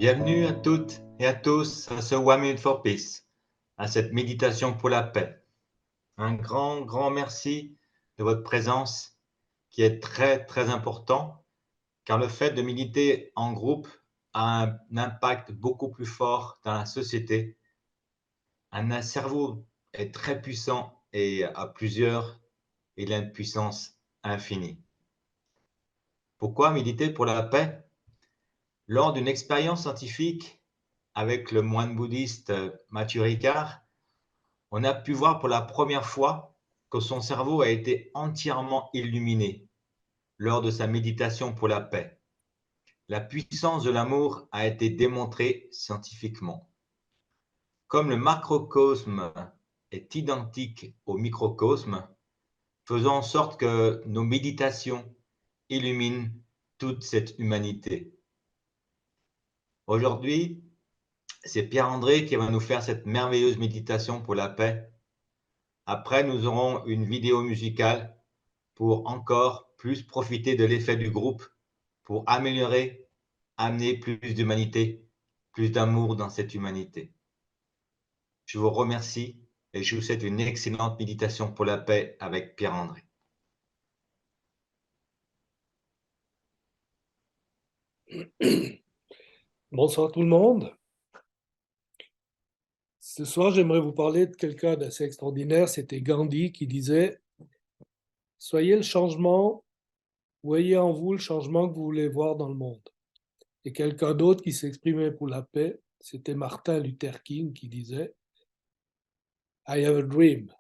Bienvenue à toutes et à tous à ce 1 Minute for Peace, à cette méditation pour la paix. Un grand merci de votre présence qui est très important, car le fait de méditer en groupe a un impact beaucoup plus fort dans la société. Un cerveau est très puissant et à plusieurs, il a une puissance infinie. Pourquoi méditer pour la paix? Lors d'une expérience scientifique avec le moine bouddhiste Matthieu Ricard, on a pu voir pour la première fois que son cerveau a été entièrement illuminé lors de sa méditation pour la paix. La puissance de l'amour a été démontrée scientifiquement. Comme le macrocosme est identique au microcosme, faisons en sorte que nos méditations illuminent toute cette humanité. Aujourd'hui, c'est Pierre-André qui va nous faire cette merveilleuse méditation pour la paix. Après, nous aurons une vidéo musicale pour encore plus profiter de l'effet du groupe, pour améliorer, amener plus d'humanité, plus d'amour dans cette humanité. Je vous remercie et je vous souhaite une excellente méditation pour la paix avec Pierre-André. Bonsoir tout le monde. Ce soir, j'aimerais vous parler de quelqu'un d'assez extraordinaire. C'était Gandhi qui disait « Soyez le changement, voyez en vous le changement que vous voulez voir dans le monde. » Et quelqu'un d'autre qui s'exprimait pour la paix, c'était Martin Luther King qui disait « I have a dream. »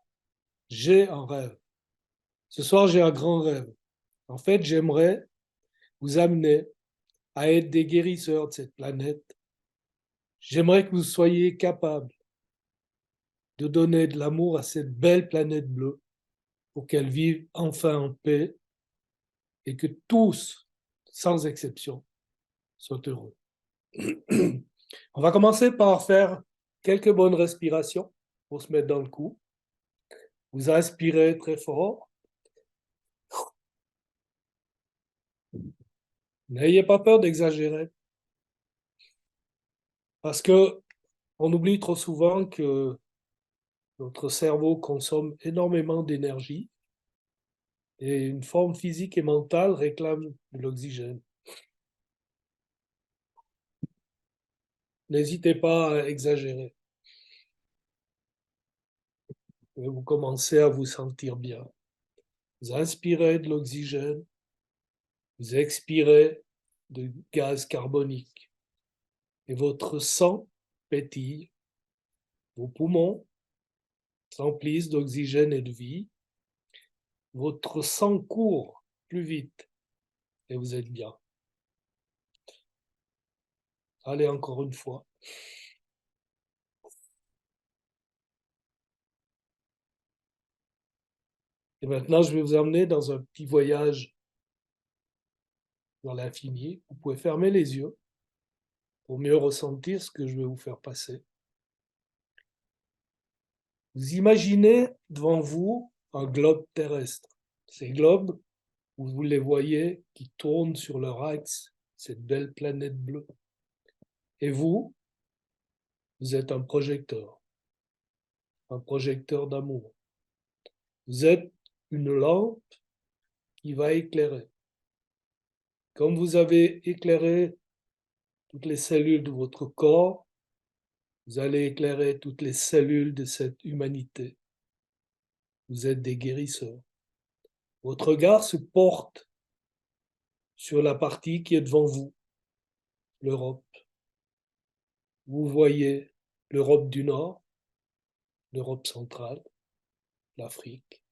J'ai un rêve. Ce soir, j'ai un grand rêve. En fait, j'aimerais vous amener à être des guérisseurs de cette planète. J'aimerais que vous soyez capables de donner de l'amour à cette belle planète bleue pour qu'elle vive enfin en paix et que tous, sans exception, soient heureux. On va commencer par faire quelques bonnes respirations pour se mettre dans le coup. Vous inspirez très fort. N'ayez pas peur d'exagérer. Parce que on oublie trop souvent que notre cerveau consomme énormément d'énergie et une forme physique et mentale réclame de l'oxygène. N'hésitez pas à exagérer. Et vous commencez à vous sentir bien. Vous inspirez de l'oxygène, vous expirez de gaz carbonique et votre sang pétille, vos poumons s'emplissent d'oxygène et de vie, votre sang court plus vite et vous êtes bien. Allez encore une fois. Et maintenant, je vais vous emmener dans un petit voyage dans l'infini. Vous pouvez fermer les yeux pour mieux ressentir ce que je vais vous faire passer. Vous imaginez devant vous un globe terrestre. Ces globes, vous les voyez qui tournent sur leur axe, cette belle planète bleue. Et vous êtes un projecteur d'amour. Vous êtes une lampe qui va éclairer. Comme vous avez éclairé toutes les cellules de votre corps, vous allez éclairer toutes les cellules de cette humanité. Vous êtes des guérisseurs. Votre regard se porte sur la partie qui est devant vous, l'Europe. Vous voyez l'Europe du Nord, l'Europe centrale, l'Afrique.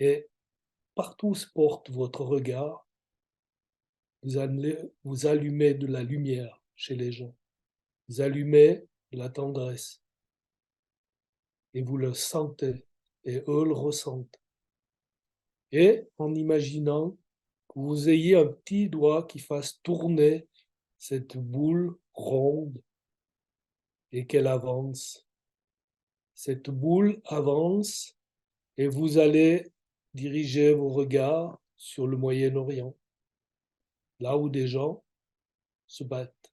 Et partout se porte votre regard. Vous allumez de la lumière chez les gens. Vous allumez de la tendresse. Et vous le sentez. Et eux le ressentent. Et en imaginant que vous ayez un petit doigt qui fasse tourner cette boule ronde et qu'elle avance. Cette boule avance et vous allez diriger vos regards sur le Moyen-Orient, là où des gens se battent.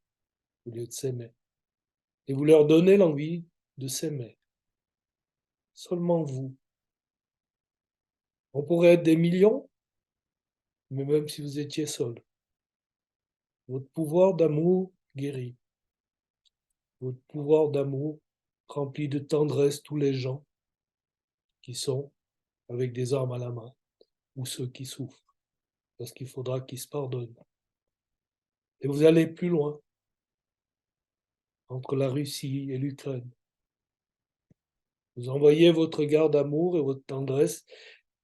au lieu de s'aimer. Et vous leur donnez l'envie de s'aimer. Seulement vous. On pourrait être des millions, mais même si vous étiez seul, votre pouvoir d'amour guérit. Votre pouvoir d'amour remplit de tendresse tous les gens qui sont avec des armes à la main ou ceux qui souffrent, parce qu'il faudra qu'ils se pardonnent. Et vous allez plus loin entre la Russie et l'Ukraine. Vous envoyez votre regard d'amour et votre tendresse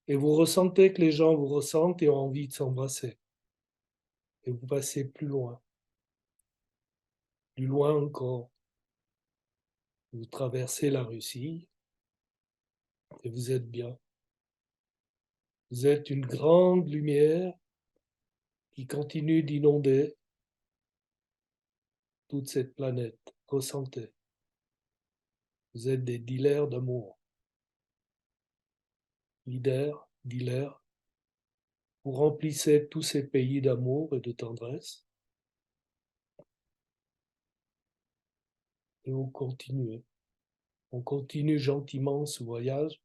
et vous ressentez que les gens vous ressentent et ont envie de s'embrasser. Et vous passez plus loin encore. Vous traversez la Russie et vous êtes bien. Vous êtes une grande lumière qui continue d'inonder toute cette planète. Ressentez. Vous êtes des dealers d'amour. Dealers. Vous remplissez tous ces pays d'amour et de tendresse. Et vous continuez. On continue gentiment ce voyage.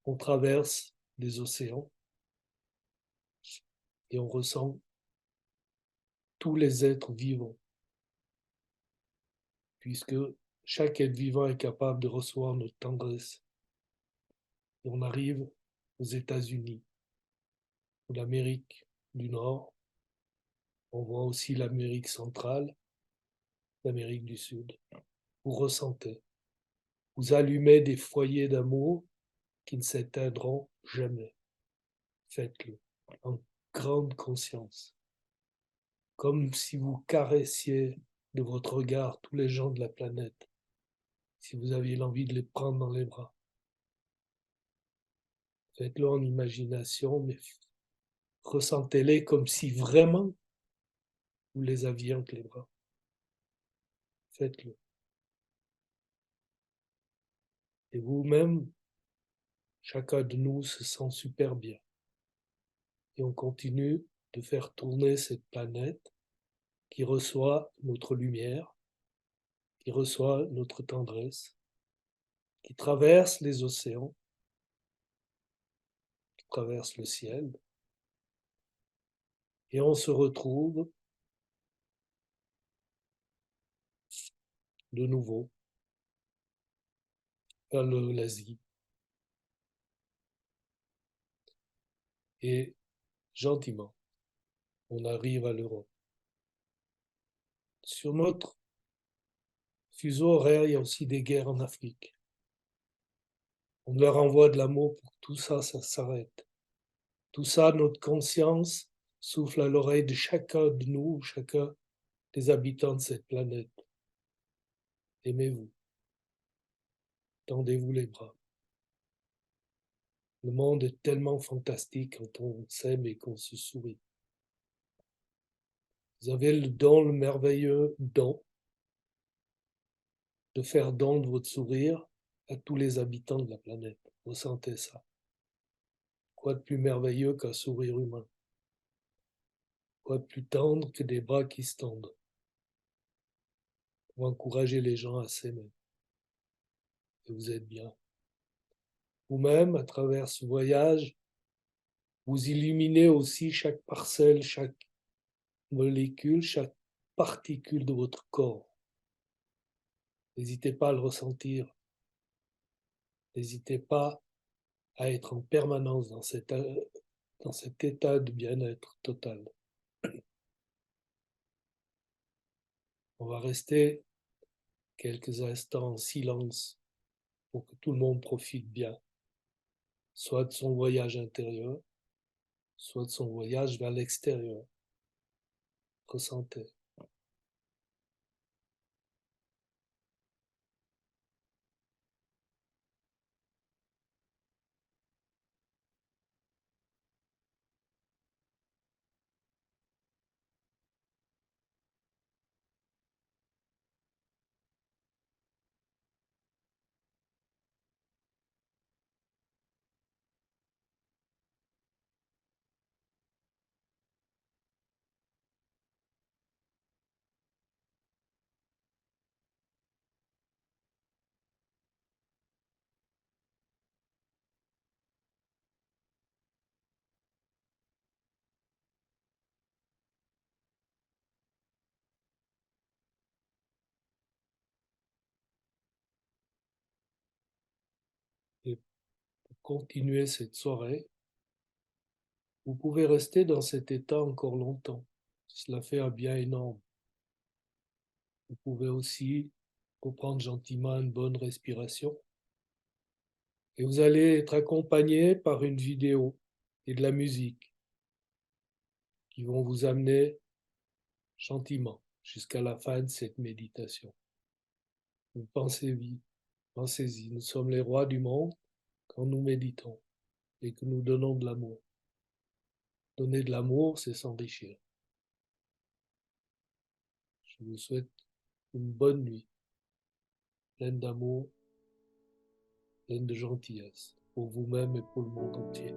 On traverse les océans et on ressent tous les êtres vivants, puisque chaque être vivant est capable de recevoir notre tendresse. Et on arrive aux États-Unis, ou l'Amérique du Nord. On voit aussi l'Amérique centrale, l'Amérique du Sud. Vous ressentez. Vous allumez des foyers d'amour qui ne s'éteindront jamais. Faites-le en grande conscience, comme si vous caressiez de votre regard tous les gens de la planète, si vous aviez l'envie de les prendre dans les bras. Faites-le en imagination, mais ressentez-les comme si vraiment vous les aviez entre les bras. Faites-le. Et vous-même, chacun de nous se sent super bien. Et on continue de faire tourner cette planète qui reçoit notre lumière, qui reçoit notre tendresse, qui traverse les océans, qui traverse le ciel. Et on se retrouve de nouveau vers l'Asie. Et gentiment, on arrive à l'Europe. Sur notre fuseau horaire, il y a aussi des guerres en Afrique. On leur envoie de l'amour pour que tout ça, ça s'arrête. Tout ça, notre conscience souffle à l'oreille de chacun de nous, chacun des habitants de cette planète. Aimez-vous. Tendez-vous les bras. Le monde est tellement fantastique quand on s'aime et qu'on se sourit. Vous avez le don, le merveilleux don de faire don de votre sourire à tous les habitants de la planète. Ressentez ça. Quoi de plus merveilleux qu'un sourire humain? Quoi de plus tendre que des bras qui se tendent pour encourager les gens à s'aimer? Et vous êtes bien. Vous-même, à travers ce voyage, vous illuminez aussi chaque parcelle, chaque molécule, chaque particule de votre corps. N'hésitez pas à le ressentir. N'hésitez pas à être en permanence dans cet état de bien-être total. On va rester quelques instants en silence pour que tout le monde profite bien, soit de son voyage intérieur, soit de son voyage vers l'extérieur. Ressentez. Et pour continuer cette soirée, vous pouvez rester dans cet état encore longtemps. Cela fait un bien énorme. Vous pouvez aussi reprendre gentiment une bonne respiration. Et vous allez être accompagné par une vidéo et de la musique qui vont vous amener gentiment jusqu'à la fin de cette méditation. Vous pensez-y, pensez-y, nous sommes les rois du monde quand nous méditons et que nous donnons de l'amour. Donner de l'amour, c'est s'enrichir. Je vous souhaite une bonne nuit, pleine d'amour, pleine de gentillesse, pour vous-même et pour le monde entier.